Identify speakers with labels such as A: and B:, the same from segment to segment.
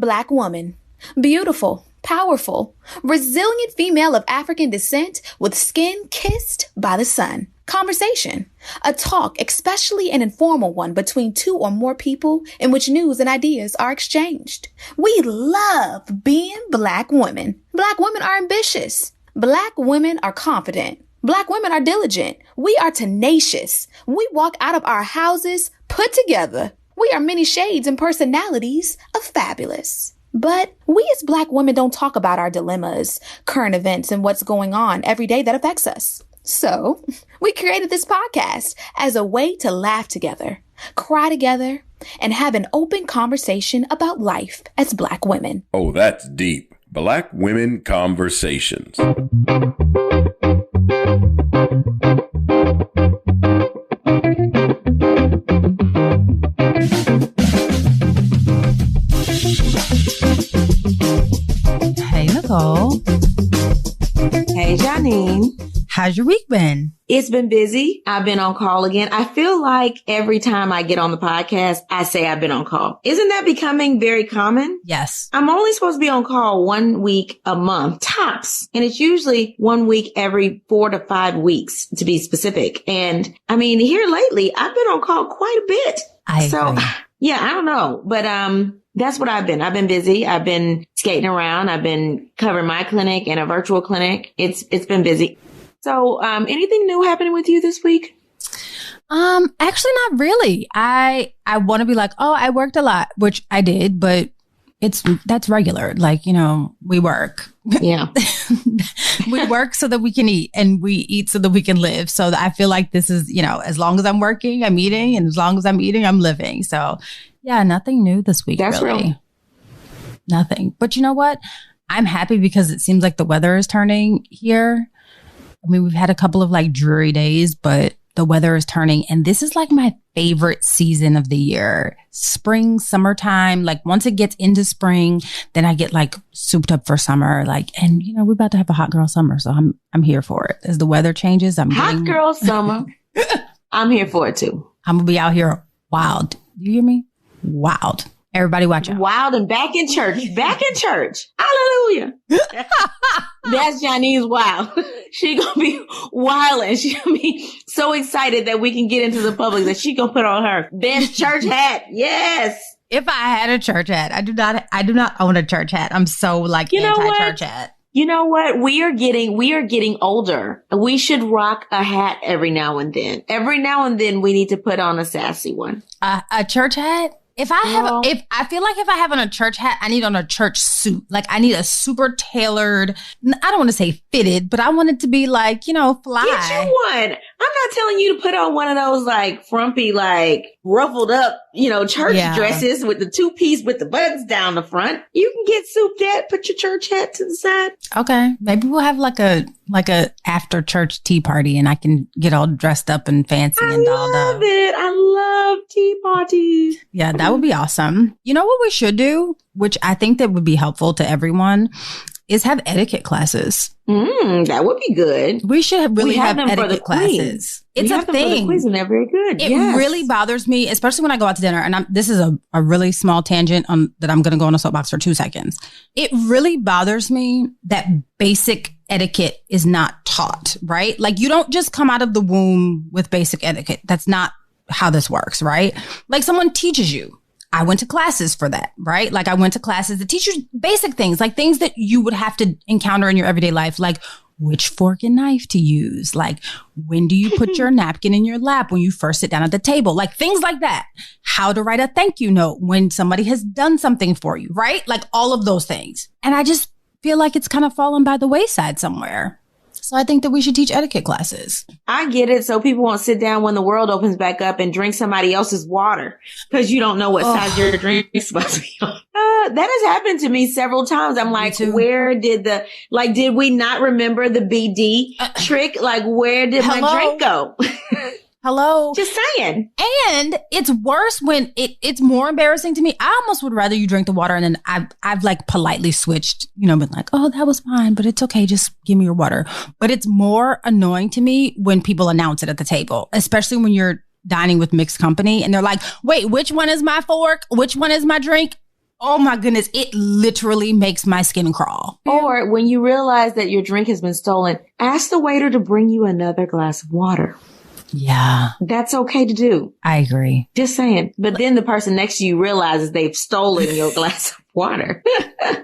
A: Black woman. Beautiful, powerful, resilient female of African descent with skin kissed by the sun. Conversation. A talk, especially an informal one between two or more people in which news and ideas are exchanged. We love being Black women. Black women are ambitious. Black women are confident. Black women are diligent. We are tenacious. We walk out of our houses put together. We are many shades and personalities of fabulous. But we as Black women don't talk about our dilemmas, current events, and what's going on every day that affects us. So we created this podcast as a way to laugh together, cry together, and have an open conversation about life as Black women.
B: Oh, that's deep. Black Women Conversations.
C: Hey, Nicole.
D: Hey, Janine.
C: How's your week been?
D: It's been busy. I've been on call again. I feel like every time I get on the podcast, I say I've been on call. Isn't that becoming very common?
C: Yes.
D: I'm only supposed to be on call 1 week a month, tops. And it's usually 1 week every 4 to 5 weeks, to be specific. And I mean, here lately, I've been on call quite a bit.
C: I agree.
D: Yeah, I don't know. But that's what I've been. I've been busy. I've been skating around. I've been covering my clinic and a virtual clinic. It's been busy. So, anything new happening with you this week?
C: Actually not really. I want to be like, oh, I worked a lot, which I did, but that's regular. Like, you know, we work.
D: Yeah.
C: We work so that we can eat, and we eat so that we can live. So I feel like this is, you know, as long as I'm working, I'm eating, and as long as I'm eating, I'm living. So yeah, nothing new this week.
D: That's
C: really.
D: real.
C: Nothing. But you know what? I'm happy because it seems like the weather is turning here. I mean, we've had a couple of like dreary days, but the weather is turning. And this is like my favorite season of the year. Spring, summertime. Like once it gets into spring, then I get like souped up for summer. Like, and you know, we're about to have a hot girl summer. So I'm here for it. As the weather changes,
D: hot girl summer. I'm here for it too.
C: I'm going to be out here wild. You hear me? Wild. Everybody watch out.
D: Wild and back in church. Back in church. Hallelujah. That's Janine's wild. She gonna be wild, and she gonna be so excited that we can get into the public that she gonna put on her best church hat. Yes.
C: If I had a church hat, I do not own a church hat. I'm so like anti-church hat.
D: You know what? We are getting older. We should rock a hat every now and then. Every now and then we need to put on a sassy one.
C: A church hat? If I feel like if I have on a church hat, I need on a church suit. Like I need a super tailored, I don't want to say fitted, but I want it to be like, you know, fly.
D: Get you one. I'm not telling you to put on one of those like frumpy, like ruffled up, you know, church dresses with the 2-piece with the buttons down the front. You can get souped at, put your church hat to the side.
C: Okay. Maybe we'll have like a after church tea party and I can get all dressed up and fancy and dolled up.
D: I love it. I love tea parties.
C: Yeah, that would be awesome. You know what we should do, which I think that would be helpful to everyone, is have etiquette classes.
D: That would be good.
C: We should really have etiquette classes. It's a thing.
D: For the quiz and they're very good.
C: It really bothers me, especially when I go out to dinner. And this is a really small tangent that I'm going to go on a soapbox for 2 seconds. It really bothers me that basic etiquette is not taught, right? Like you don't just come out of the womb with basic etiquette. That's not how this works, right? Like someone teaches you. I went to classes for that, right? Like I went to classes that teach you basic things, like things that you would have to encounter in your everyday life, like which fork and knife to use, like when do you put your napkin in your lap when you first sit down at the table, like things like that. How to write a thank you note when somebody has done something for you, right? Like all of those things. And I just feel like it's kind of fallen by the wayside somewhere. So I think that we should teach etiquette classes.
D: I get it. So people won't sit down when the world opens back up and drink somebody else's water because you don't know what size your drink is supposed to be. That has happened to me several times. I'm like, where did did we not remember the BD trick? Like, where did my drink go?
C: Hello.
D: Just saying.
C: And it's worse when it's more embarrassing to me. I almost would rather you drink the water and then I've like politely switched, you know, been like, oh, that was fine, but it's okay. Just give me your water. But it's more annoying to me when people announce it at the table, especially when you're dining with mixed company and they're like, wait, which one is my fork? Which one is my drink? Oh my goodness. It literally makes my skin crawl.
D: Or when you realize that your drink has been stolen, ask the waiter to bring you another glass of water.
C: Yeah.
D: That's okay to do.
C: I agree.
D: Just saying. But then the person next to you realizes they've stolen your glass of water.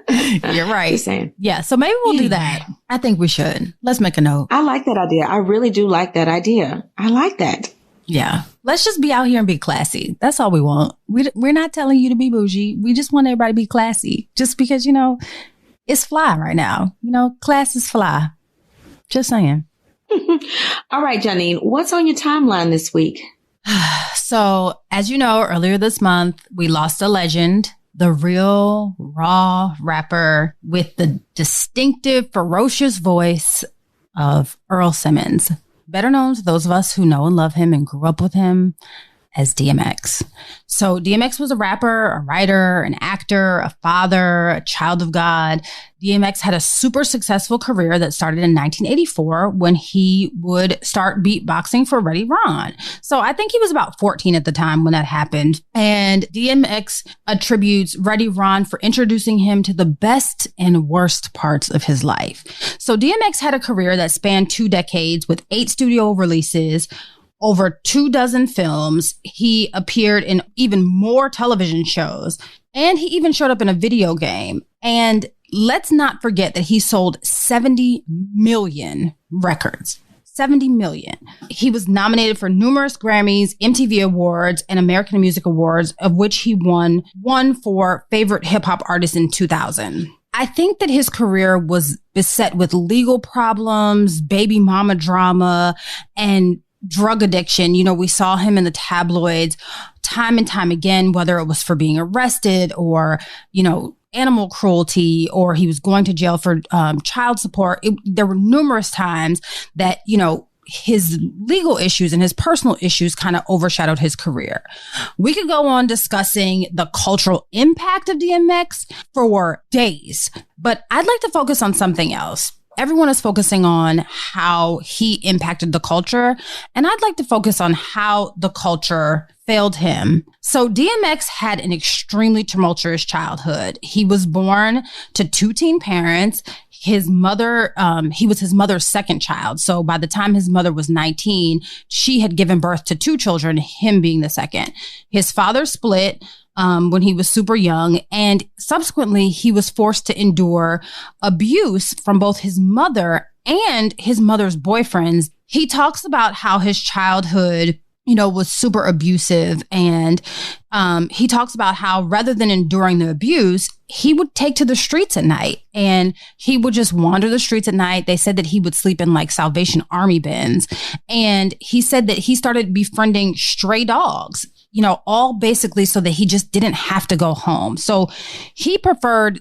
C: You're right.
D: Just saying.
C: Yeah. So maybe we'll do that. I think we should. Let's make a note.
D: I like that idea. I really do like that idea. I like that.
C: Yeah. Let's just be out here and be classy. That's all we want. We're not telling you to be bougie. We just want everybody to be classy. Just because, it's fly right now. Class is fly. Just saying.
D: All right, Janine, what's on your timeline this week?
C: So, as you know, earlier this month, we lost a legend, the real raw rapper with the distinctive, ferocious voice of Earl Simmons, better known to those of us who know and love him and grew up with him as DMX. So DMX was a rapper, a writer, an actor, a father, a child of God. DMX had a super successful career that started in 1984 when he would start beatboxing for Ready Ron. So I think he was about 14 at the time when that happened. And DMX attributes Ready Ron for introducing him to the best and worst parts of his life. So DMX had a career that spanned 2 decades with 8 studio releases, over 24 films. He appeared in even more television shows, and he even showed up in a video game. And let's not forget that he sold 70 million records. 70 million. He was nominated for numerous Grammys, MTV Awards, and American Music Awards, of which he won one for Favorite Hip Hop Artist in 2000. I think that his career was beset with legal problems, baby mama drama, and drug addiction. We saw him in the tabloids time and time again, whether it was for being arrested or, animal cruelty, or he was going to jail for child support. There were numerous times that, his legal issues and his personal issues kind of overshadowed his career. We could go on discussing the cultural impact of DMX for days, but I'd like to focus on something else. Everyone is focusing on how he impacted the culture, and I'd like to focus on how the culture failed him. So DMX had an extremely tumultuous childhood. He was born to 2 teen parents. His mother, he was his mother's second child. So by the time his mother was 19, she had given birth to 2 children, him being the second. His father split when he was super young, and subsequently he was forced to endure abuse from both his mother and his mother's boyfriends. He talks about how his childhood, was super abusive, and he talks about how rather than enduring the abuse, he would take to the streets at night, and he would just wander the streets at night. They said that he would sleep in like Salvation Army bins, and he said that he started befriending stray dogs, all basically so that he just didn't have to go home. So he preferred,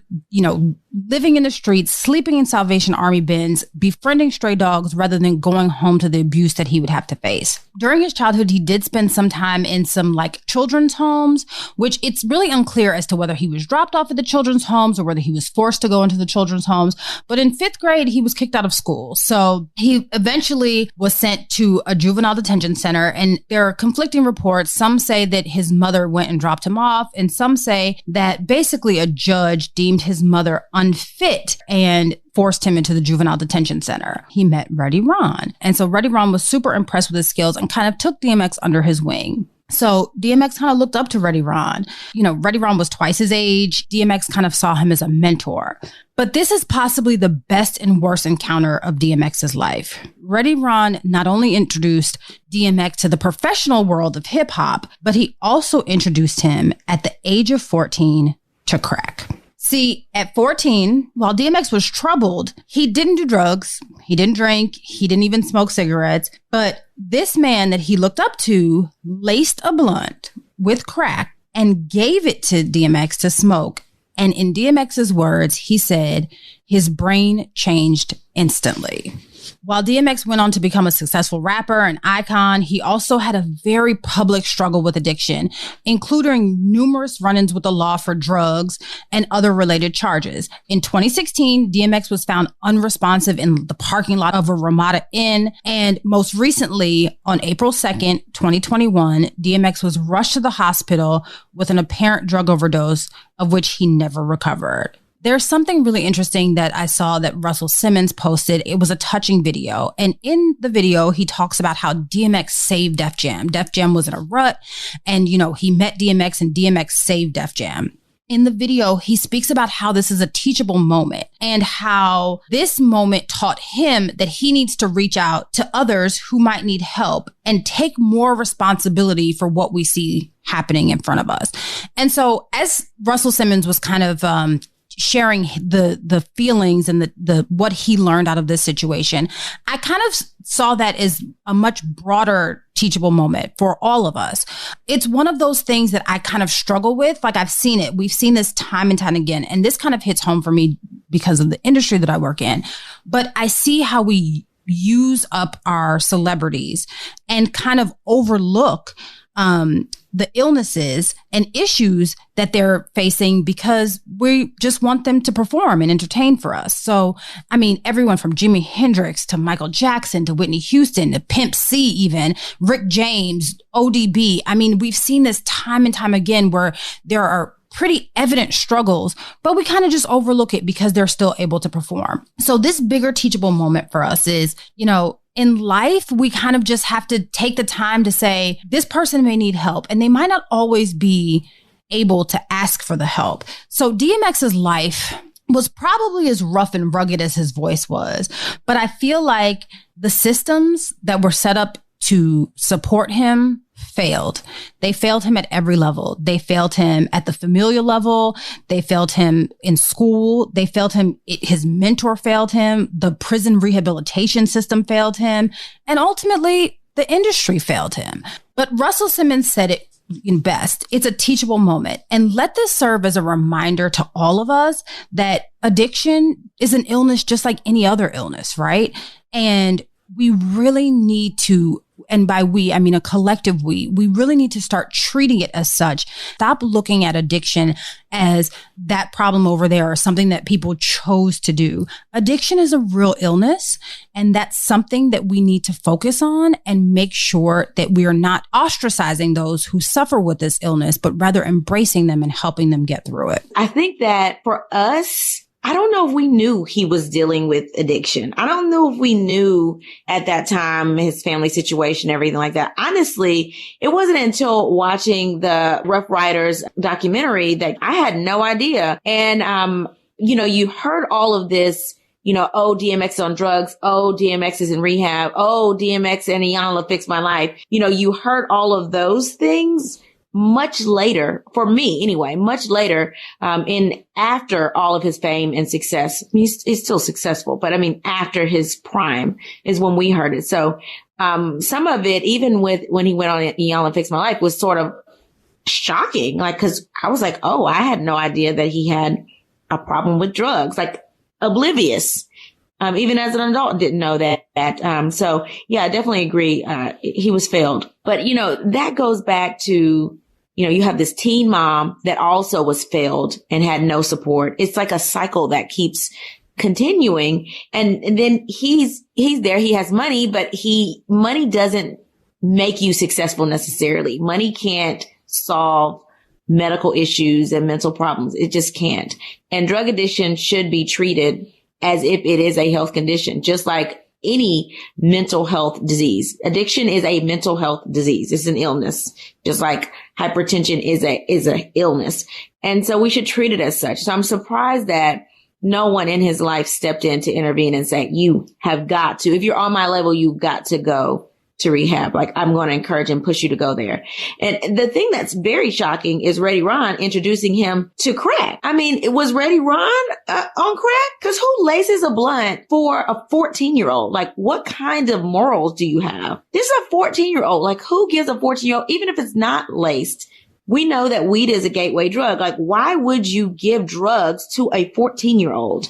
C: living in the streets, sleeping in Salvation Army bins, befriending stray dogs rather than going home to the abuse that he would have to face. During his childhood, he did spend some time in some like children's homes, which it's really unclear as to whether he was dropped off at the children's homes or whether he was forced to go into the children's homes. But in 5th grade, he was kicked out of school. So he eventually was sent to a juvenile detention center, and there are conflicting reports. Some say that his mother went and dropped him off, and some say that basically a judge deemed his mother unfit and forced him into the juvenile detention center. He met Ready Ron. And so Ready Ron was super impressed with his skills and kind of took DMX under his wing. So DMX kind of looked up to Ready Ron. Ready Ron was twice his age. DMX kind of saw him as a mentor. But this is possibly the best and worst encounter of DMX's life. Ready Ron not only introduced DMX to the professional world of hip hop, but he also introduced him at the age of 14 to crack. See, at 14, while DMX was troubled, he didn't do drugs, he didn't drink, he didn't even smoke cigarettes. But this man that he looked up to laced a blunt with crack and gave it to DMX to smoke. And in DMX's words, he said his brain changed instantly. While DMX went on to become a successful rapper and icon, he also had a very public struggle with addiction, including numerous run-ins with the law for drugs and other related charges. In 2016, DMX was found unresponsive in the parking lot of a Ramada Inn. And most recently, on April 2nd, 2021, DMX was rushed to the hospital with an apparent drug overdose, of which he never recovered. There's something really interesting that I saw that Russell Simmons posted. It was a touching video. And in the video, he talks about how DMX saved Def Jam. Def Jam was in a rut and, he met DMX and DMX saved Def Jam. In the video, he speaks about how this is a teachable moment and how this moment taught him that he needs to reach out to others who might need help and take more responsibility for what we see happening in front of us. And so as Russell Simmons was kind of, sharing the feelings and the what he learned out of this situation, I kind of saw that as a much broader teachable moment for all of us. It's one of those things that I kind of struggle with. Like I've seen it. We've seen this time and time again. And this kind of hits home for me because of the industry that I work in. But I see how we use up our celebrities and kind of overlook the illnesses and issues that they're facing because we just want them to perform and entertain for us. So, I mean, everyone from Jimi Hendrix to Michael Jackson to Whitney Houston to Pimp C, even Rick James, ODB. I mean, we've seen this time and time again where there are pretty evident struggles, but we kind of just overlook it because they're still able to perform. So this bigger teachable moment for us is, in life, we kind of just have to take the time to say, this person may need help and they might not always be able to ask for the help. So DMX's life was probably as rough and rugged as his voice was, but I feel like the systems that were set up to support him failed. They failed him at every level. They failed him at the familial level. They failed him in school. They failed him. His mentor failed him. The prison rehabilitation system failed him. And ultimately, the industry failed him. But Russell Simmons said it best. It's a teachable moment. And let this serve as a reminder to all of us that addiction is an illness just like any other illness, right? And we really need to, and by we, I mean a collective we really need to start treating it as such. Stop looking at addiction as that problem over there or something that people chose to do. Addiction is a real illness, and that's something that we need to focus on and make sure that we are not ostracizing those who suffer with this illness, but rather embracing them and helping them get through it.
D: I think that for us, I don't know if we knew he was dealing with addiction. I don't know if we knew at that time his family situation, everything like that. Honestly, it wasn't until watching the Rough Riders documentary that I had no idea. And, you heard all of this, oh, DMX is on drugs. Oh, DMX is in rehab. Oh, DMX and Iyanla fixed my life. You heard all of those things much later, for me anyway, much later, after all of his fame and success. I mean, he's still successful, but I mean, after his prime is when we heard it. So, some of it, even when he went on Iyanla Fix My Life, was sort of shocking. Like, cause I was like, oh, I had no idea that he had a problem with drugs, like oblivious. Even as an adult, didn't know that. So yeah, I definitely agree. He was failed, but that goes back to, you have this teen mom that also was failed and had no support. It's like a cycle that keeps continuing. And then he's there. He has money, but money doesn't make you successful necessarily. Money can't solve medical issues and mental problems. It just can't. And drug addiction should be treated as if it is a health condition, just like any mental health disease. Addiction is a mental health disease. It's an illness, just like hypertension is a illness. And so we should treat it as such. So I'm surprised that no one in his life stepped in to intervene and say, you have got to, if you're on my level, you've got to go to rehab. Like, I'm going to encourage and push you to go there. And the thing that's very shocking is Reddy Ron introducing him to crack. I mean, it was Reddy Ron on crack? Because who laces a blunt for a 14-year-old? Like, what kind of morals do you have? This is a 14-year-old. Like, who gives a 14-year-old, even if it's not laced? We know that weed is a gateway drug. Like, why would you give drugs to a 14-year-old?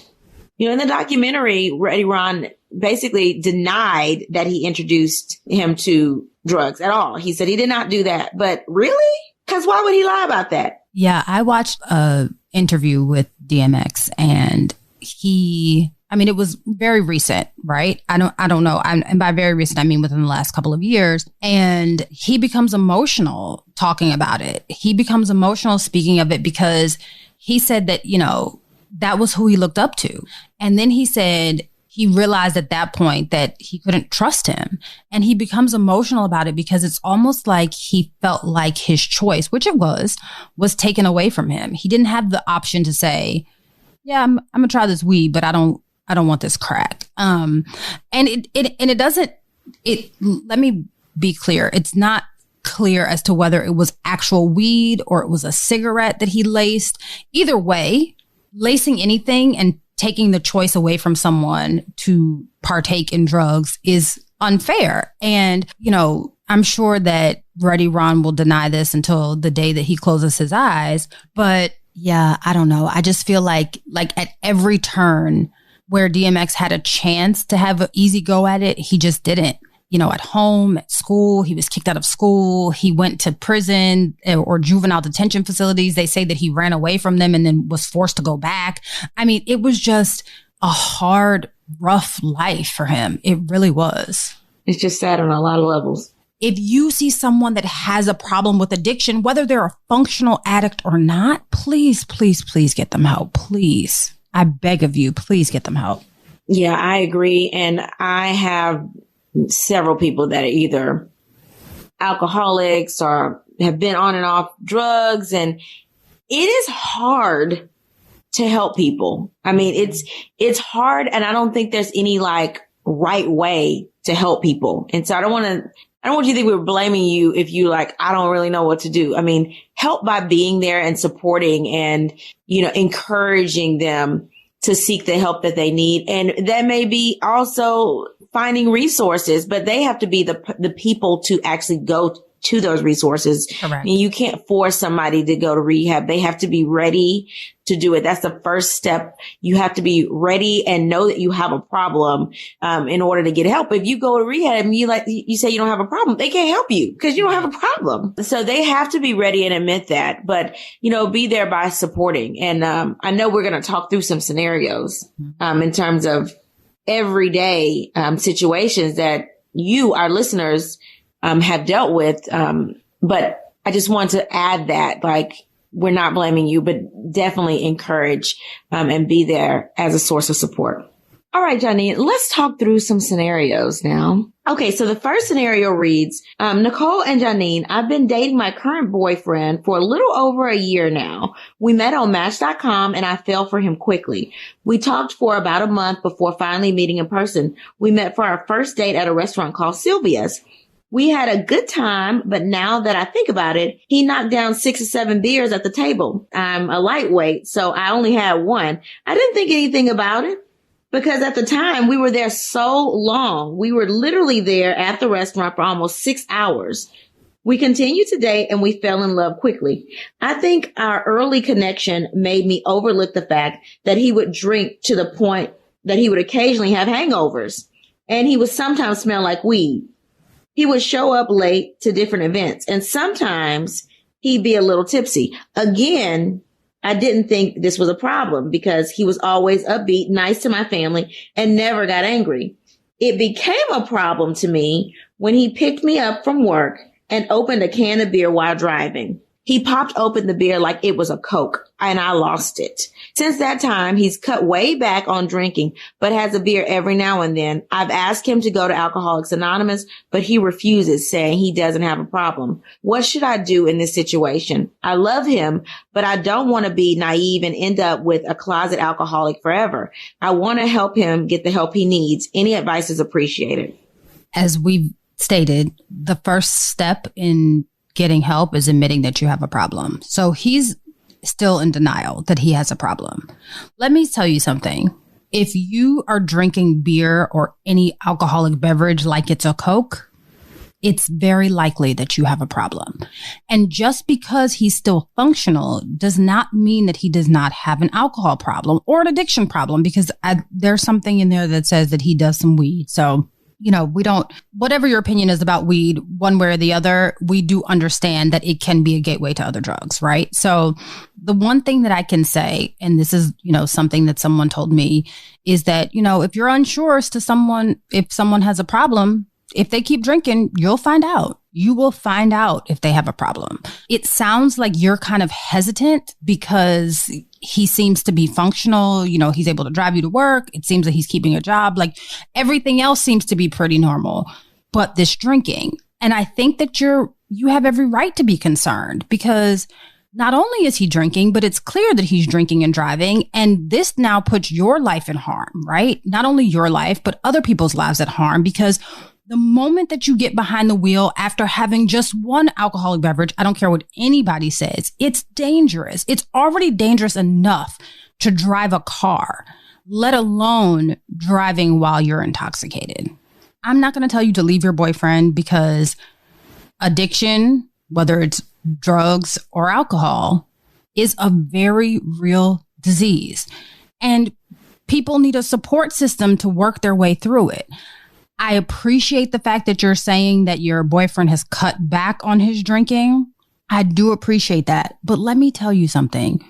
D: In the documentary, Reddy Ron basically denied that he introduced him to drugs at all. He said he did not do that. But really? Because why would he lie about that?
C: Yeah, I watched a interview with DMX, and it was very recent, right? I don't know. And by very recent, I mean within the last couple of years. And he becomes emotional talking about it. He becomes emotional speaking of it because he said that, that was who he looked up to. And then he said he realized at that point that he couldn't trust him. And he becomes emotional about it because it's almost like he felt like his choice, which it was taken away from him. He didn't have the option to say, yeah, I'm gonna try this weed, but I don't want this crack. And it doesn't, let me be clear. It's not clear as to whether it was actual weed or it was a cigarette that he laced. Either way, lacing anything and taking the choice away from someone to partake in drugs is unfair. And, I'm sure that Ready Ron will deny this until the day that he closes his eyes. But yeah, I don't know. I just feel like at every turn where DMX had a chance to have an easy go at it, he just didn't. At home, at school, he was kicked out of school. He went to prison or juvenile detention facilities. They say that he ran away from them and then was forced to go back. It was just a hard, rough life for him. It really was.
D: It's just sad on a lot of levels.
C: If you see someone that has a problem with addiction, whether they're a functional addict or not, please, please, please get them help. Please. I beg of you, please get them help.
D: Yeah, I agree. And I have several people that are either alcoholics or have been on and off drugs. And it is hard to help people. It's hard. And I don't think there's any right way to help people. And so I don't want you to think we're blaming you if you I don't really know what to do. Help by being there and supporting and, encouraging them to seek the help that they need. And that may be also finding resources, but they have to be the people to actually go to those resources.
C: Correct.
D: You can't force somebody to go to rehab. They have to be ready to do it. That's the first step. You have to be ready and know that you have a problem, in order to get help. If you go to rehab and you say you don't have a problem, they can't help you because you don't have a problem. So they have to be ready and admit that, but, be there by supporting. And, I know we're going to talk through some scenarios, in terms of everyday, situations that you, our listeners, have dealt with. But I just want to add that, we're not blaming you, but definitely encourage, and be there as a source of support. All right, Janine, let's talk through some scenarios now. Okay, so the first scenario reads, Nicole and Janine, I've been dating my current boyfriend for a little over a year now. We met on Match.com and I fell for him quickly. We talked for about a month before finally meeting in person. We met for our first date at a restaurant called Sylvia's. We had a good time, but now that I think about it, he knocked down 6 or 7 beers at the table. I'm a lightweight, so I only had one. I didn't think anything about it because at the time we were there so long. We were literally there at the restaurant for almost 6 hours. We continued to date and we fell in love quickly. I think our early connection made me overlook the fact that he would drink to the point that he would occasionally have hangovers, and he would sometimes smell like weed. He would show up late to different events, and sometimes he'd be a little tipsy. Again, I didn't think this was a problem because he was always upbeat, nice to my family, and never got angry. It became a problem to me when he picked me up from work and opened a can of beer while driving. He popped open the beer like it was a Coke, and I lost it. Since that time, he's cut way back on drinking, but has a beer every now and then. I've asked him to go to Alcoholics Anonymous, but he refuses, saying he doesn't have a problem. What should I do in this situation? I love him, but I don't want to be naive and end up with a closet alcoholic forever. I want to help him get the help he needs. Any advice is appreciated.
C: As we've stated, the first step in getting help is admitting that you have a problem. So he's still in denial that he has a problem. Let me tell you something. If you are drinking beer or any alcoholic beverage like it's a Coke, it's very likely that you have a problem. And just because he's still functional does not mean that he does not have an alcohol problem or an addiction problem, because there's something in there that says that he does some weed. So, we don't, whatever your opinion is about weed, one way or the other, we do understand that it can be a gateway to other drugs, right? So the one thing that I can say, and this is, something that someone told me, is that, if you're unsure as to if someone has a problem, if they keep drinking, you'll find out. You will find out if they have a problem. It sounds like you're kind of hesitant because he seems to be functional. He's able to drive you to work. It seems that he's keeping a job. Like everything else seems to be pretty normal, but this drinking. And I think that you have every right to be concerned, because not only is he drinking, but it's clear that he's drinking and driving. And this now puts your life in harm, right? Not only your life, but other people's lives at harm, because the moment that you get behind the wheel after having just one alcoholic beverage, I don't care what anybody says, it's dangerous. It's already dangerous enough to drive a car, let alone driving while you're intoxicated. I'm not going to tell you to leave your boyfriend, because addiction, whether it's drugs or alcohol, is a very real disease. And people need a support system to work their way through it. I appreciate the fact that you're saying that your boyfriend has cut back on his drinking. I do appreciate that. But let me tell you something.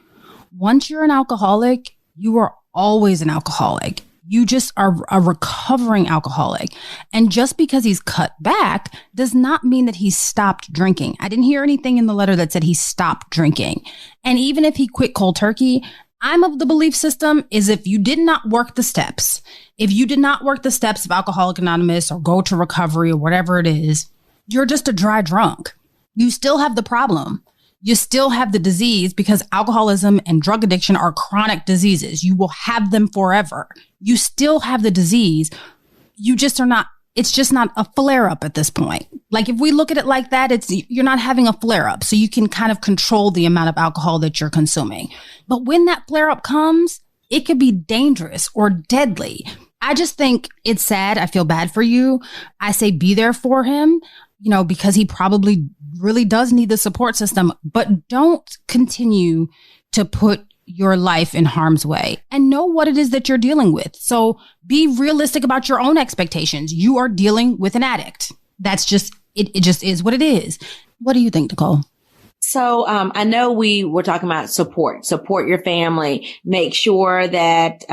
C: Once you're an alcoholic, you are always an alcoholic. You just are a recovering alcoholic. And just because he's cut back does not mean that he's stopped drinking. I didn't hear anything in the letter that said he stopped drinking. And even if he quit cold turkey, I'm of the belief system is if you did not work the steps, if you did not work the steps of Alcoholics Anonymous or go to recovery or whatever it is, you're just a dry drunk. You still have the problem. You still have the disease, because alcoholism and drug addiction are chronic diseases. You will have them forever. You still have the disease. You just are not, it's just not a flare up at this point. Like if we look at it like that, you're not having a flare up. So you can kind of control the amount of alcohol that you're consuming. But when that flare up comes, it could be dangerous or deadly. I just think it's sad. I feel bad for you. I say be there for him, because he probably really does need the support system, but don't continue to put your life in harm's way, and know what it is that you're dealing with. So be realistic about your own expectations. You are dealing with an addict. That's just, it just is what it is. What do you think, Nicole?
D: So, I know we were talking about support your family, make sure that,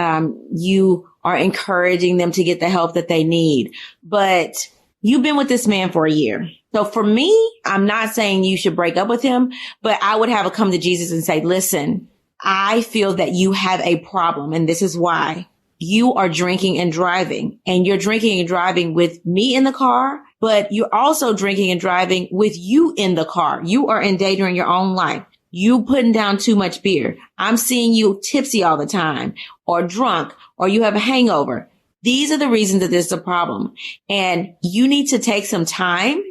D: you are encouraging them to get the help that they need. But you've been with this man for a year. So for me, I'm not saying you should break up with him, but I would have a come to Jesus and say, listen, I feel that you have a problem, and this is why. You are drinking and driving, and you're drinking and driving with me in the car, but you're also drinking and driving with you in the car. You are endangering your own life. You putting down too much beer. I'm seeing you tipsy all the time, or drunk, or you have a hangover. These are the reasons that there's a problem. And you need to take some time,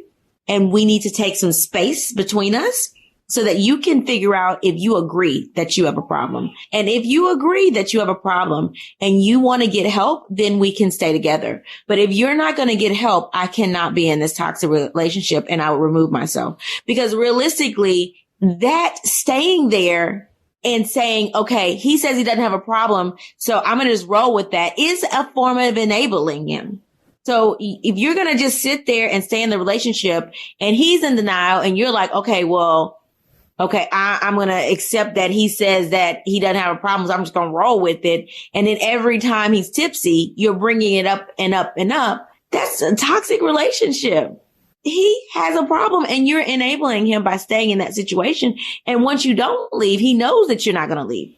D: and we need to take some space between us, so that you can figure out if you agree that you have a problem. And if you agree that you have a problem and you want to get help, then we can stay together. But if you're not going to get help, I cannot be in this toxic relationship, and I will remove myself. Because realistically, that staying there and saying, okay, he says he doesn't have a problem, so I'm going to just roll with that, is a form of enabling him. So if you're going to just sit there and stay in the relationship and he's in denial and you're like, okay, I'm going to accept that he says that he doesn't have a problem, so I'm just going to roll with it. And then every time he's tipsy, you're bringing it up and up and up. That's a toxic relationship. He has a problem, and you're enabling him by staying in that situation. And once you don't leave, he knows that you're not going to leave.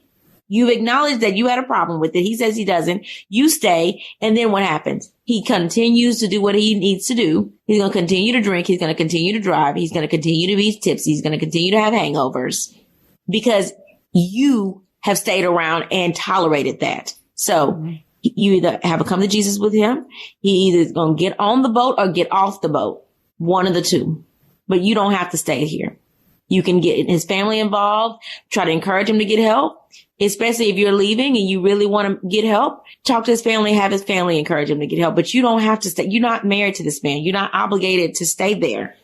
D: You've acknowledged that you had a problem with it. He says he doesn't. You stay. And then what happens? He continues to do what he needs to do. He's going to continue to drink. He's going to continue to drive. He's going to continue to be tipsy. He's going to continue to have hangovers because you have stayed around and tolerated that. So you either have a come to Jesus with him. He either is going to get on the boat or get off the boat. One of the two. But you don't have to stay here. You can get his family involved, try to encourage him to get help, especially if you're leaving and you really want to get help. Talk to his family, have his family encourage him to get help. But you don't have to stay. You're not married to this man. You're not obligated to stay there.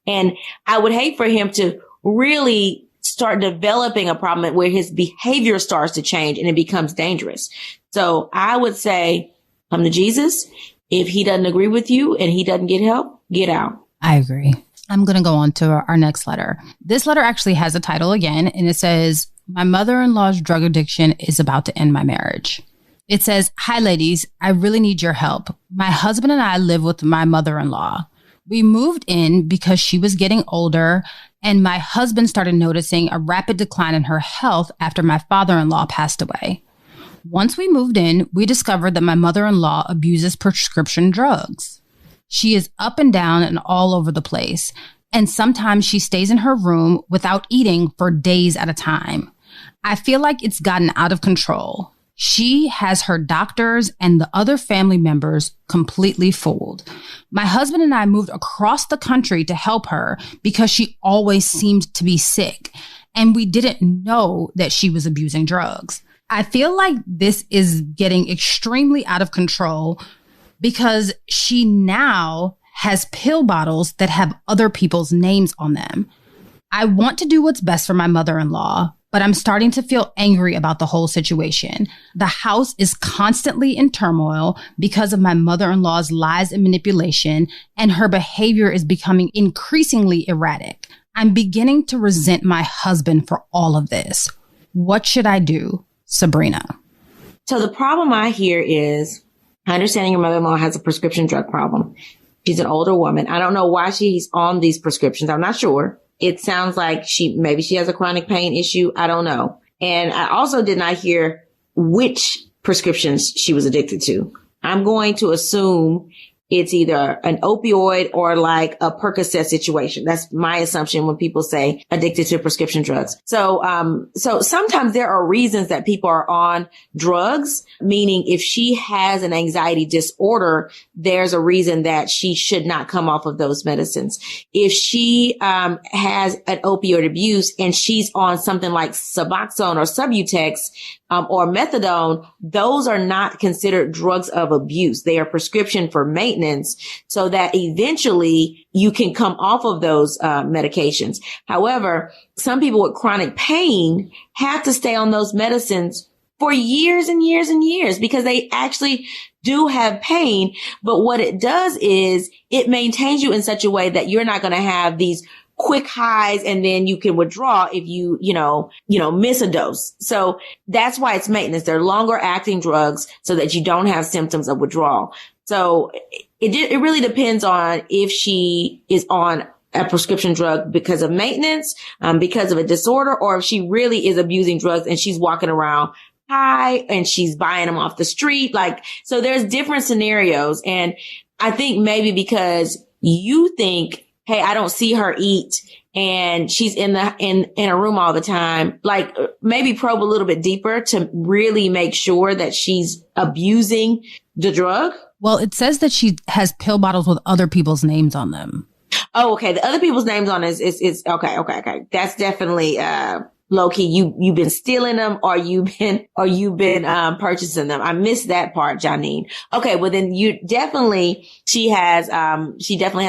D: And I would hate for him to really start developing a problem where his behavior starts to change and it becomes dangerous. So I would say, come to Jesus. If he doesn't agree with you and he doesn't get help, get out.
C: I agree. I'm going to go on to our next letter. This letter actually has a title again, and it says, my mother-in-law's drug addiction is about to end my marriage. It says, hi, ladies. I really need your help. My husband and I live with my mother-in-law. We moved in because she was getting older, and my husband started noticing a rapid decline in her health after my father-in-law passed away. Once we moved in, we discovered that my mother-in-law abuses prescription drugs. She is up and down and all over the place, and sometimes she stays in her room without eating for days at a time. I feel like it's gotten out of control. She has her doctors and the other family members completely fooled. My husband and I moved across the country to help her because she always seemed to be sick, and we didn't know that she was abusing drugs. I feel like this is getting extremely out of control because she now has pill bottles that have other people's names on them. I want to do what's best for my mother-in-law, but I'm starting to feel angry about the whole situation. The house is constantly in turmoil because of my mother-in-law's lies and manipulation, and her behavior is becoming increasingly erratic. I'm beginning to resent my husband for all of this. What should I do, Sabrina?
D: So the problem I hear is, I understand your mother-in-law has a prescription drug problem. She's an older woman. I don't know why she's on these prescriptions. I'm not sure. It sounds like maybe she has a chronic pain issue. I don't know. And I also did not hear which prescriptions she was addicted to. I'm going to assume it's either an opioid or like a Percocet situation. That's my assumption when people say addicted to prescription drugs. So sometimes there are reasons that people are on drugs, meaning if she has an anxiety disorder, there's a reason that she should not come off of those medicines. If she has an opioid abuse and she's on something like Suboxone or Subutex, or methadone, those are not considered drugs of abuse. They are prescription for maintenance so that eventually you can come off of those medications. However, some people with chronic pain have to stay on those medicines for years and years and years because they actually do have pain. But what it does is it maintains you in such a way that you're not going to have these quick highs and then you can withdraw if you miss a dose. So that's why it's maintenance. They're longer acting drugs so that you don't have symptoms of withdrawal. So it really depends on if she is on a prescription drug because of maintenance, because of a disorder, or if she really is abusing drugs and she's walking around high and she's buying them off the street. So there's different scenarios. And I think maybe because you think, hey, I don't see her eat and she's in a room all the time, maybe probe a little bit deeper to really make sure that she's abusing the drug.
C: Well, it says that she has pill bottles with other people's names on them.
D: Oh, okay. The other people's names on it is okay. That's definitely, low key. You've been stealing them or you've been purchasing them. I missed that part, Janine. Okay. Well, then she definitely has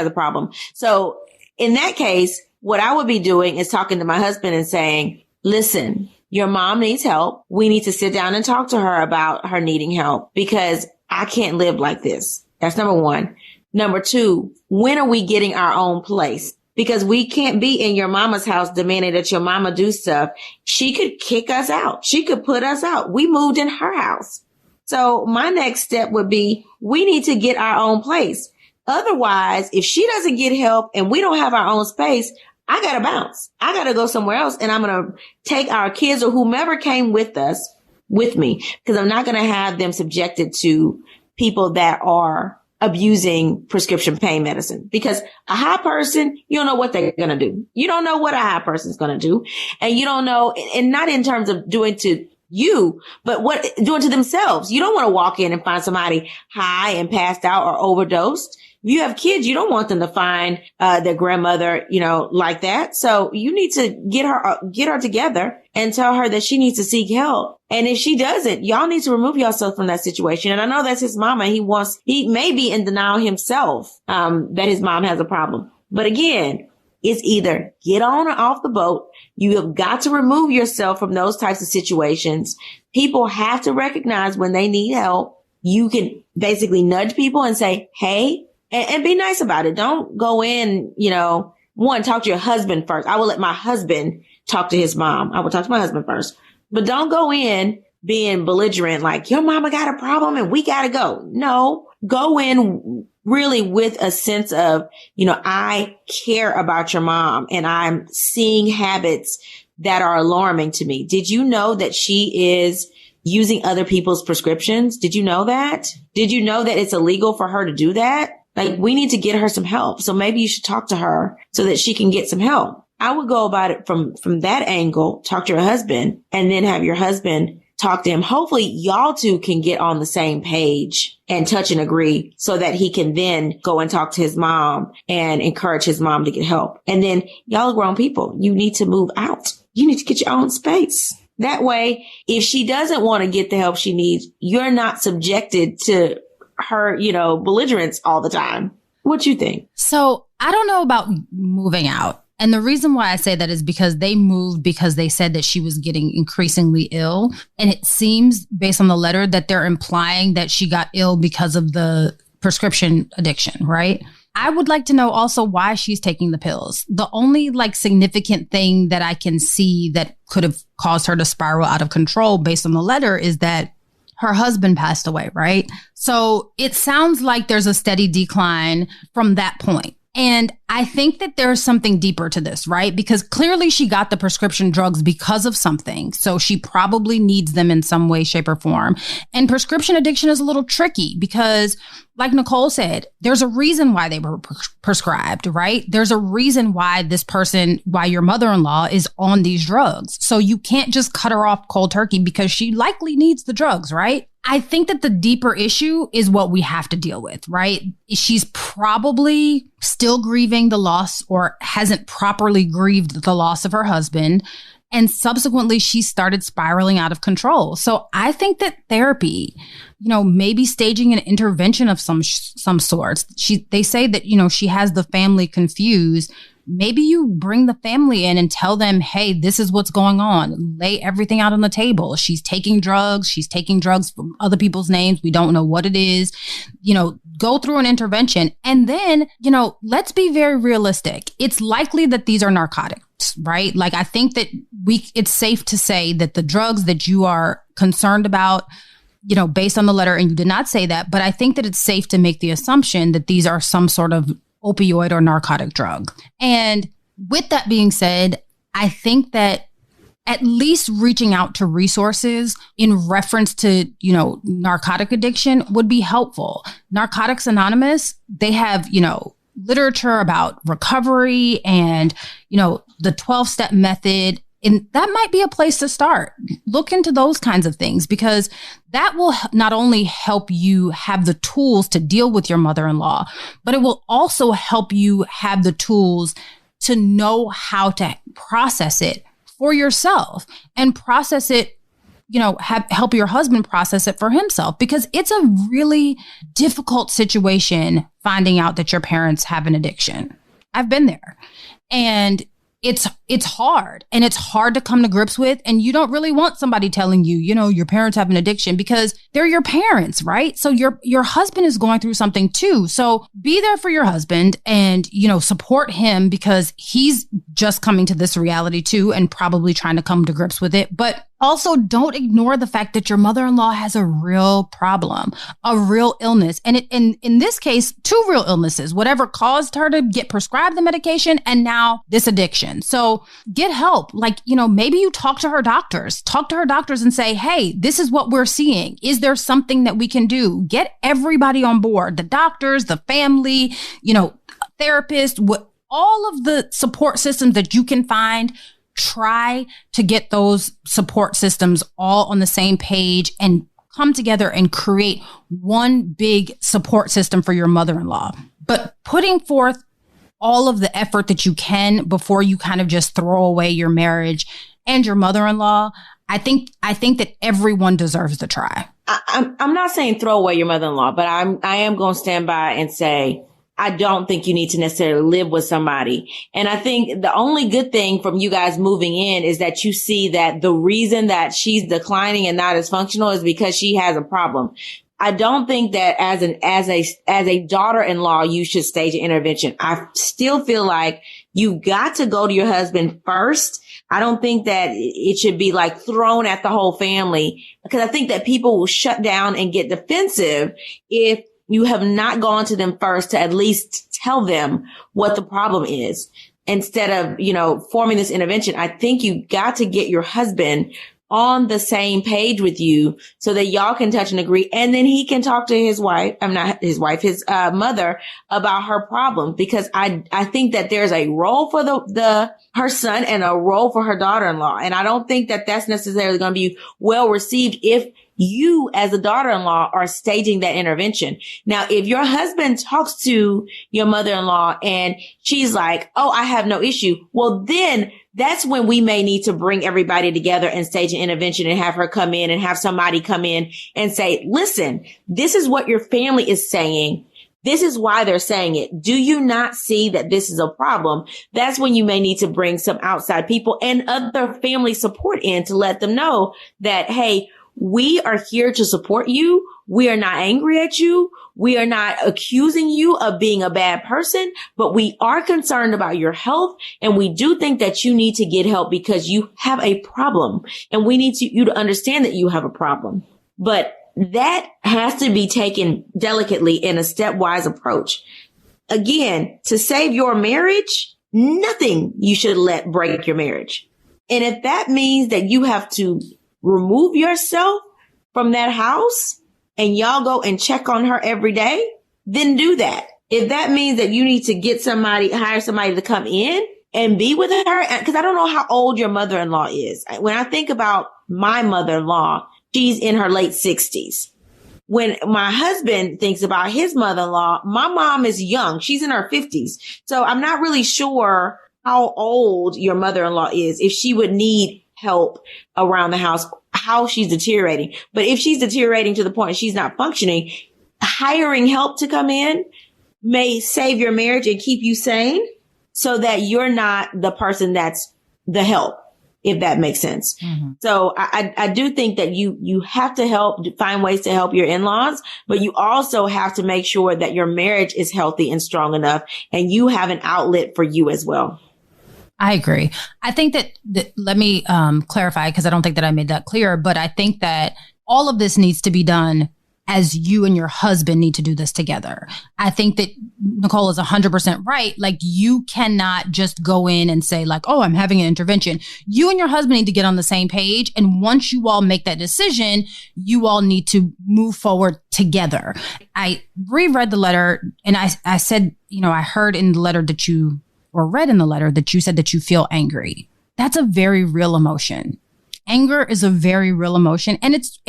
D: a problem. So in that case, what I would be doing is talking to my husband and saying, listen, your mom needs help. We need to sit down and talk to her about her needing help because I can't live like this. That's number one. Number two, when are we getting our own place? Because we can't be in your mama's house demanding that your mama do stuff. She could kick us out. She could put us out. We moved in her house. So my next step would be, we need to get our own place. Otherwise, if she doesn't get help and we don't have our own space, I got to bounce. I got to go somewhere else. And I'm going to take our kids or whomever came with us with me because I'm not going to have them subjected to people that are abusing prescription pain medicine, because a high person, you don't know what they're going to do. You don't know what a high person is going to do. And you don't know, and not in terms of doing to you, but what doing to themselves. You don't want to walk in and find somebody high and passed out or overdosed. If you have kids, you don't want them to find their grandmother, like that. So you need to get her together and tell her that she needs to seek help. And if she doesn't, y'all need to remove yourself from that situation. And I know that's his mama. He may be in denial himself, that his mom has a problem. But again, it's either get on or off the boat. You have got to remove yourself from those types of situations. People have to recognize when they need help. You can basically nudge people and say, hey, and be nice about it. Don't go in, talk to your husband first. I will let my husband talk to his mom. I will talk to my husband first. But don't go in being belligerent like your mama got a problem and we got to go. No, go in really with a sense of, I care about your mom and I'm seeing habits that are alarming to me. Did you know that she is using other people's prescriptions? Did you know that? Did you know that it's illegal for her to do that? Like, we need to get her some help. So maybe you should talk to her so that she can get some help. I would go about it from that angle, talk to your husband and then have your husband talk to him. Hopefully y'all two can get on the same page and touch and agree so that he can then go and talk to his mom and encourage his mom to get help. And then y'all are grown people. You need to move out. You need to get your own space. That way, if she doesn't want to get the help she needs, you're not subjected to her, belligerence all the time. What you think?
C: So I don't know about moving out. And the reason why I say that is because they moved because they said that she was getting increasingly ill. And it seems, based on the letter, that they're implying that she got ill because of the prescription addiction, right? I would like to know also why she's taking the pills. The only significant thing that I can see that could have caused her to spiral out of control based on the letter is that her husband passed away, right? So it sounds like there's a steady decline from that point. And I think that there's something deeper to this, right? Because clearly she got the prescription drugs because of something. So she probably needs them in some way, shape, or form. And prescription addiction is a little tricky because, like Nicole said, there's a reason why they were prescribed, right? There's a reason why why your mother-in-law is on these drugs. So you can't just cut her off cold turkey because she likely needs the drugs, right? I think that the deeper issue is what we have to deal with, right? She's probably still grieving the loss or hasn't properly grieved the loss of her husband. And subsequently, she started spiraling out of control. So I think that therapy, maybe staging an intervention of some sorts. They say that, she has the family confused. Maybe you bring the family in and tell them, hey, this is what's going on. Lay everything out on the table. She's taking drugs. She's taking drugs from other people's names. We don't know what it is. Go through an intervention. And then, let's be very realistic. It's likely that these are narcotics, right? I think that it's safe to say that the drugs that you are concerned about, based on the letter, and you did not say that, but I think that it's safe to make the assumption that these are some sort of opioid or narcotic drug. And with that being said, I think that at least reaching out to resources in reference to, narcotic addiction would be helpful. Narcotics Anonymous, they have, literature about recovery and, the 12-step method. And that might be a place to start. Look into those kinds of things because that will not only help you have the tools to deal with your mother-in-law, but it will also help you have the tools to know how to process it for yourself and process it, help your husband process it for himself, because it's a really difficult situation finding out that your parents have an addiction. I've been there. And it's hard, and it's hard to come to grips with. And you don't really want somebody telling you, your parents have an addiction, because they're your parents, right? So your husband is going through something too. So be there for your husband and, support him, because he's just coming to this reality too and probably trying to come to grips with it. But also, don't ignore the fact that your mother-in-law has a real problem, a real illness. And in this case, two real illnesses, whatever caused her to get prescribed the medication and now this addiction. So get help. Maybe you talk to her doctors and say, hey, this is what we're seeing. Is there something that we can do? Get everybody on board, the doctors, the family, therapist, all of the support systems that you can find. Try to get those support systems all on the same page and come together and create one big support system for your mother-in-law. But putting forth all of the effort that you can before you kind of just throw away your marriage and your mother-in-law, I think that everyone deserves to try.
D: I'm not saying throw away your mother-in-law, but I am going to stand by and say, I don't think you need to necessarily live with somebody. And I think the only good thing from you guys moving in is that you see that the reason that she's declining and not as functional is because she has a problem. I don't think that as a daughter-in-law, you should stage an intervention. I still feel like you got to go to your husband first. I don't think that it should be like thrown at the whole family, because I think that people will shut down and get defensive if you have not gone to them first to at least tell them what the problem is. Instead of, forming this intervention, I think you got to get your husband on the same page with you so that y'all can touch and agree. And then he can talk to his mother about her problem, because I think that there's a role for her son and a role for her daughter-in-law. And I don't think that that's necessarily going to be well received if you as a daughter-in-law are staging that intervention. Now, if your husband talks to your mother-in-law and she's like, oh, I have no issue, well, then that's when we may need to bring everybody together and stage an intervention and have her come in and have somebody come in and say, listen, this is what your family is saying. This is why they're saying it. Do you not see that this is a problem? That's when you may need to bring some outside people and other family support in to let them know that, hey, we are here to support you. We are not angry at you. We are not accusing you of being a bad person, but we are concerned about your health. And we do think that you need to get help because you have a problem. And we need you to understand that you have a problem. But that has to be taken delicately in a stepwise approach. Again, to save your marriage, nothing you should let break your marriage. And if that means that you have to remove yourself from that house and y'all go and check on her every day, then do that. If that means that you need to hire somebody to come in and be with her, because I don't know how old your mother-in-law is. When I think about my mother-in-law, she's in her late 60s. When my husband thinks about his mother-in-law, my mom is young. She's in her 50s. So I'm not really sure how old your mother-in-law is, if she would need help around the house, how she's deteriorating. But if she's deteriorating to the point she's not functioning, hiring help to come in may save your marriage and keep you sane so that you're not the person that's the help, if that makes sense. Mm-hmm. So I do think that you have to find ways to help your in-laws, but you also have to make sure that your marriage is healthy and strong enough and you have an outlet for you as well.
C: I agree. I think that let me clarify, because I don't think that I made that clear, but I think that all of this needs to be done as you and your husband need to do this together. I think that Nicole is 100% right. Like, you cannot just go in and say like, oh, I'm having an intervention. You and your husband need to get on the same page. And once you all make that decision, you all need to move forward together. I reread the letter and I said, I heard in the letter that you read in the letter that you said that you feel angry. That's a very real emotion. Anger is a very real emotion. And it's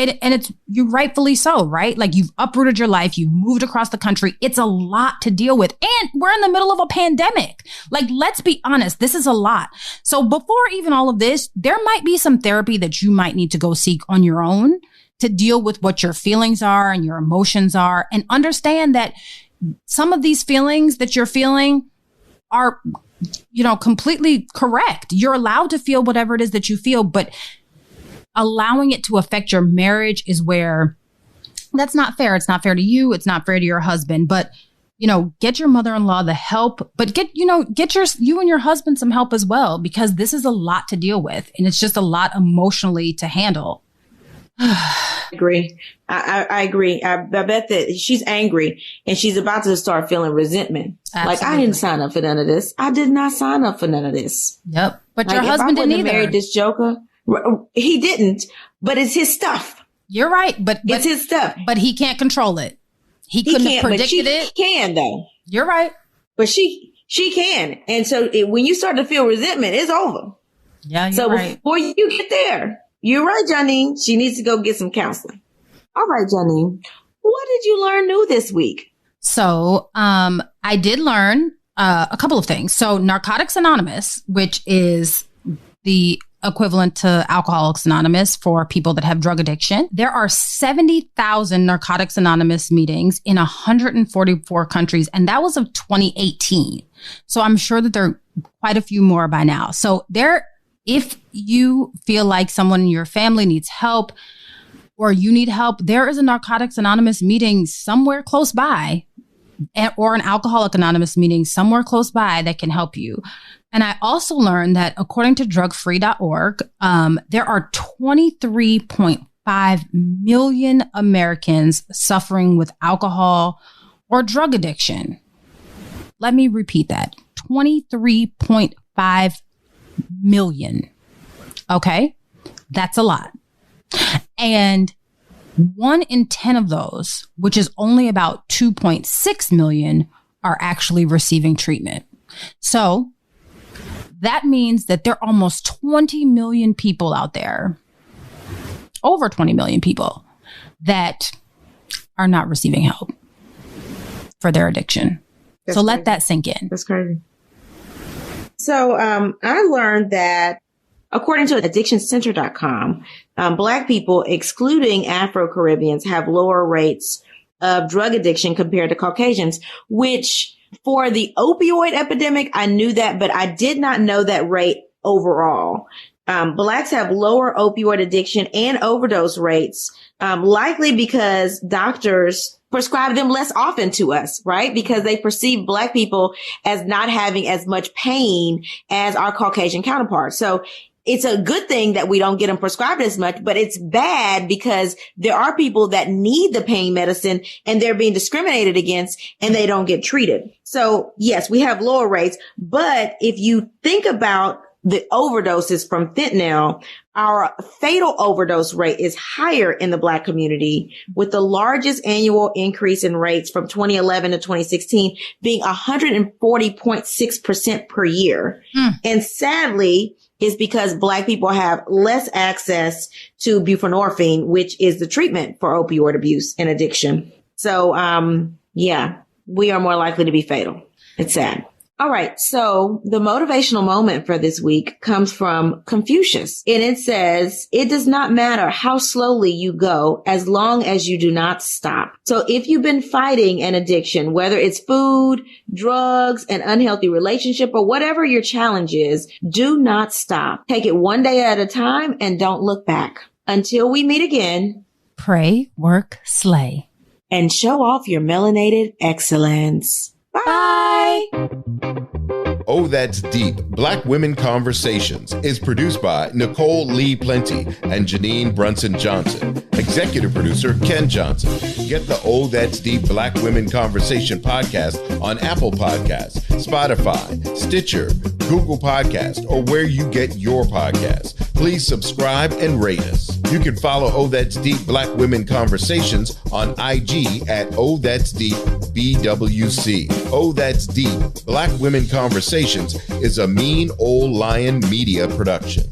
C: you rightfully so, right? Like, you've uprooted your life. You've moved across the country. It's a lot to deal with. And we're in the middle of a pandemic. Like, let's be honest. This is a lot. So before even all of this, there might be some therapy that you might need to go seek on your own to deal with what your feelings are and your emotions are, and understand that some of these feelings that you're feeling are, completely correct. You're allowed to feel whatever it is that you feel, but allowing it to affect your marriage is where that's not fair. It's not fair to you. It's not fair to your husband. But, get your mother-in-law the help, but get you and your husband some help as well, because this is a lot to deal with. And it's just a lot emotionally to handle.
D: I agree. I agree. I bet that she's angry and she's about to start feeling resentment. Absolutely. Like, I didn't sign up for none of this. I did not sign up for none of this.
C: Yep. But your husband didn't either.
D: Married this joker. He didn't, but it's his stuff.
C: You're right. But
D: it's his stuff.
C: But he can't control it. He couldn't have predicted it.
D: He can though.
C: You're right.
D: But she can. And so when you start to feel resentment, it's over.
C: Yeah. You're right.
D: Before you get there, you're right, Janine. She needs to go get some counseling. All right, Jenny. What did you learn new this week?
C: So I did learn a couple of things. So Narcotics Anonymous, which is the equivalent to Alcoholics Anonymous for people that have drug addiction. There are 70,000 Narcotics Anonymous meetings in 144 countries, and that was of 2018. So I'm sure that there are quite a few more by now. So if you feel like someone in your family needs help or you need help, there is a Narcotics Anonymous meeting somewhere close by, or an Alcoholic Anonymous meeting somewhere close by that can help you. And I also learned that according to drugfree.org, there are 23.5 million Americans suffering with alcohol or drug addiction. Let me repeat that. 23.5 million. Okay? That's a lot. And 1 in 10 of those, which is only about 2.6 million, are actually receiving treatment. So that means that there are almost 20 million people out there, over 20 million people, that are not receiving help for their addiction. That's so crazy. Let that sink in.
D: That's crazy. So I learned that according to addictioncenter.com, Black people, excluding Afro-Caribbeans, have lower rates of drug addiction compared to Caucasians, which for the opioid epidemic, I knew that, but I did not know that rate overall. Blacks have lower opioid addiction and overdose rates, likely because doctors prescribe them less often to us, right? Because they perceive Black people as not having as much pain as our Caucasian counterparts. So it's a good thing that we don't get them prescribed as much, but it's bad because there are people that need the pain medicine and they're being discriminated against and they don't get treated. So yes, we have lower rates, but if you think about the overdoses from fentanyl, our fatal overdose rate is higher in the Black community, with the largest annual increase in rates from 2011 to 2016 being 140.6% per year. And sadly, is because Black people have less access to buprenorphine, which is the treatment for opioid abuse and addiction. So, yeah, we are more likely to be fatal. It's sad. All right. So the motivational moment for this week comes from Confucius, and it says, it does not matter how slowly you go as long as you do not stop. So if you've been fighting an addiction, whether it's food, drugs, an unhealthy relationship, or whatever your challenge is, do not stop. Take it one day at a time and don't look back. Until we meet again,
C: pray, work, slay,
D: and show off your melanated excellence. Bye.
B: Oh, That's Deep, Black Women Conversations is produced by Nicole Lee Plenty and Janine Brunson Johnson. Executive producer, Ken Johnson. Get the Oh, That's Deep, Black Women Conversation podcast on Apple Podcasts, Spotify, Stitcher, Google Podcasts, or where you get your podcasts. Please subscribe and rate us. You can follow Oh, That's Deep, Black Women Conversations on IG at Oh, That's Deep, BWC. Oh, That's Deep, Black Women Conversations is a Mean Old Lion media production.